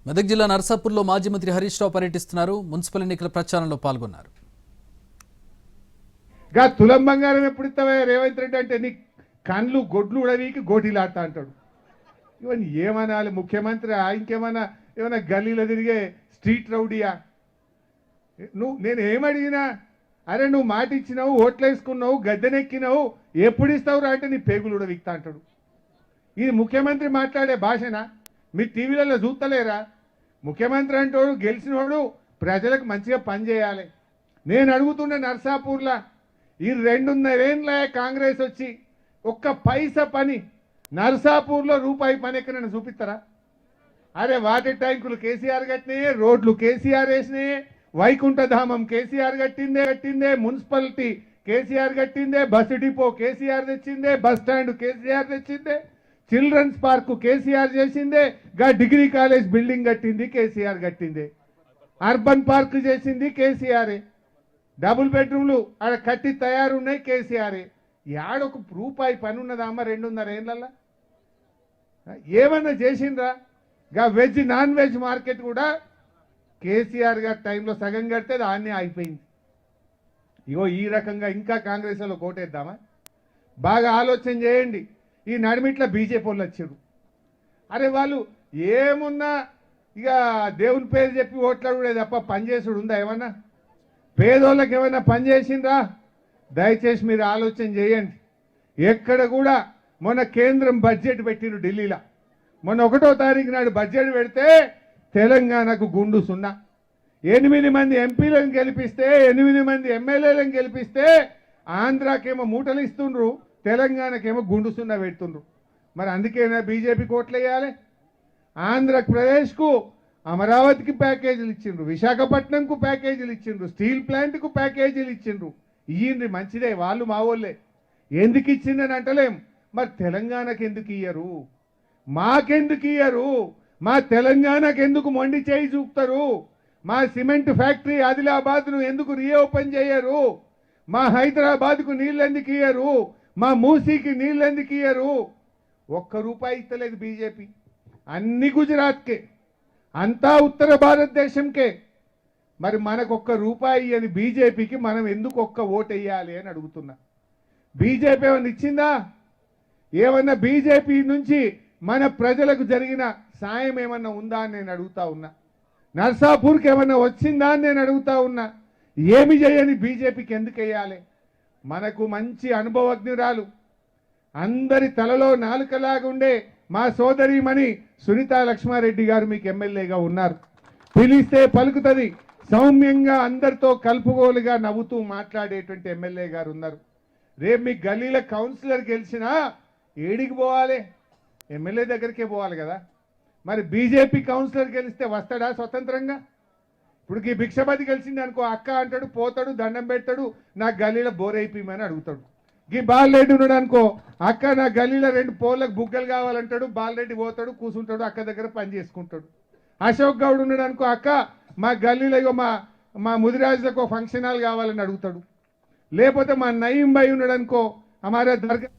మెదక్ జిల్లా నర్సాపూర్లో మాజీ మంత్రి హరీష్ రావు పర్యటిస్తున్నారు. మున్సిపల్ ఎన్నికల ప్రచారంలో పాల్గొన్నారు. తులం బంగారం ఎప్పుడు ఇస్తావా రేవంత్ రెడ్డి అంటే నీ కళ్ళు గొడ్లు ఉడవీకి గోటీలాడతా అంటాడు. ఇవన్నీ ఏమనాలి ముఖ్యమంత్రి? ఏమన్నా గల్లీలో తిరిగే స్ట్రీట్ రౌడీయా? నేను ఏమడిగినా అరే నువ్వు మాట ఇచ్చినావు, ఓట్లు వేసుకున్నావు, గద్దెనెక్కినావు, ఎప్పుడు ఇస్తావు రా అంటే నీ పేగులు ఉడవిక్తా అంటాడు. ఇది ముఖ్యమంత్రి మాట్లాడే భాషనా? మీరు టీవీలలో చూస్తలేరా? ముఖ్యమంత్రి అంటాడు గెలిచినోడు ప్రజలకు మంచిగా పనిచేయాలి. నేను అడుగుతున్న నర్సాపూర్లో ఈ 2.5 ఏళ్ళ కాంగ్రెస్ వచ్చి ఒక్క పైసా పని నర్సాపూర్లో రూపాయి పని ఎక్కడైనా చూపిస్తారా? అరే వాటర్ ట్యాంకులు కేసీఆర్ కట్టినాయే, రోడ్లు కేసీఆర్ వేసినాయే, వైకుంఠధామం కేసీఆర్ కట్టిందే, మున్సిపాలిటీ కేసీఆర్ కట్టిందే, బస్సు డిపో కేసీఆర్ తెచ్చిందే, బస్ స్టాండ్ కేసీఆర్ తెచ్చిందే, చిల్డ్రన్స్ పార్కు కేసీఆర్ చేసిందే, డిగ్రీ కాలేజ్ బిల్డింగ్ కట్టింది కేసీఆర్ కట్టిందే, అర్బన్ పార్క్ చేసింది కేసీఆరే, డబుల్ బెడ్రూమ్లు ఆడ కట్టి తయారున్నాయి కేసీఆరే. యాడొక రూపాయి పని ఉన్నదామా 2.5 ఏళ్ళల్లో? ఏమన్నా చేసిండ్రా? వెజ్ నాన్ వెజ్ మార్కెట్ కూడా కేసీఆర్ గారి టైంలో సగం కడితే దాన్ని అయిపోయింది. ఇగో ఈ రకంగా ఇంకా కాంగ్రెస్లో కోటేద్దామా? బాగా ఆలోచన చేయండి. ఈ నడిమిట్ల బీజేపీ వాళ్ళు వచ్చారు. అరే వాళ్ళు ఏమున్నా ఇక దేవుని పేరు చెప్పి ఓట్లాడుడే తప్ప పనిచేసుడు ఉందా? ఏమన్నా పేదోళ్ళకి ఏమైనా పని చేసిండ్రా? దయచేసి మీరు ఆలోచన చేయండి. ఎక్కడ కూడా మొన్న కేంద్రం బడ్జెట్ పెట్టిండ్రు ఢిల్లీలో. మొన్న 1వ తారీఖు నాడు బడ్జెట్ పెడితే తెలంగాణకు గుండు 0. 8 మంది ఎంపీలను గెలిపిస్తే, 8 మంది ఎమ్మెల్యేలను గెలిపిస్తే ఆంధ్రాకేమో మూటలు ఇస్తుండ్రు, తెలంగాణకేమో గుండు 0 పెడుతుండ్రు. మరి అందుకేనా బీజేపీ కోట్లు వేయాలి? ఆంధ్రప్రదేశ్కు అమరావతికి ప్యాకేజీలు ఇచ్చిండ్రు, విశాఖపట్నంకు ప్యాకేజీలు ఇచ్చిండ్రు, స్టీల్ ప్లాంట్కు ప్యాకేజీలు ఇచ్చిండ్రు. ఇయ్యండి మంచిదే, వాళ్ళు మా వాళ్ళే. ఎందుకు ఇచ్చిందని అంటలేం. మరి తెలంగాణకు ఎందుకు ఇయ్యరు? మాకెందుకు ఇయ్యరు? మా తెలంగాణకు ఎందుకు మొండి చేయి చూపుతారు? మా సిమెంట్ ఫ్యాక్టరీ ఆదిలాబాద్ను ఎందుకు రీఓపెన్ చేయరు? మా హైదరాబాద్కు నీళ్ళు ఎందుకు ఇయ్యరు? మా మూసీకి నీళ్ళు ఎందుకు ఇయ్యరు? ₹1 ఇస్తలేదు బీజేపీ. అన్ని గుజరాత్కే, అంతా ఉత్తర భారతదేశంకే. మరి మనకు ₹1 అని బీజేపీకి మనం ఎందుకు ఓటు వేయాలి అని అడుగుతున్నా. బీజేపీ ఏమన్నా ఇచ్చిందా? ఏమన్నా బీజేపీ నుంచి మన ప్రజలకు జరిగిన సాయం ఏమన్నా ఉందా అని నేను అడుగుతా ఉన్నా. నర్సాపూర్కి ఏమన్నా వచ్చిందా అని నేను అడుగుతా ఉన్నా. ఏమి చేయని బీజేపీకి ఎందుకు వేయాలి? మనకు మంచి అనుభవజ్ఞురాలు, అందరి తలలో నాలుకలాగుండే మా సోదరీమణి సునీతా లక్ష్మారెడ్డి గారు మీకు ఎమ్మెల్యేగా ఉన్నారు. పిలిస్తే పలుకుతుంది, సౌమ్యంగా అందరితో కలుపుగోలుగా నవ్వుతూ మాట్లాడేటువంటి ఎమ్మెల్యే గారు ఉన్నారు. రేపు మీ గల్లీల కౌన్సిలర్ గెలిచినా ఏడికి పోవాలి? ఎమ్మెల్యే దగ్గరికే పోవాలి కదా. మరి బీజేపీ కౌన్సిలర్ గెలిస్తే వస్తాడా స్వతంత్రంగా? ఇప్పుడు ఈ భిక్షపతి గెలిచింది అనుకో, అక్క అంటాడు, పోతాడు, దండం పెడతాడు, నా గల్లీలో బోర్ అయిపోయమని అడుగుతాడు. ఈ బాలరెడ్డి ఉన్నాడు అనుకో, అక్క నా గల్లీలో 2 పోళ్ళకు బుగ్గలు కావాలంటాడు, బాలరెడ్డి పోతాడు, కూర్చుంటాడు, అక్క దగ్గర పని చేసుకుంటాడు. అశోక్ గౌడ్ ఉన్నాడు అనుకో, అక్క మా గల్లీలో ఇగో మా ముదిరాజులకు ఫంక్షన్ హాల్ కావాలని అడుగుతాడు. లేకపోతే మా నయీం భాయ్ ఉన్నాడు అనుకో, హమారా దర్గా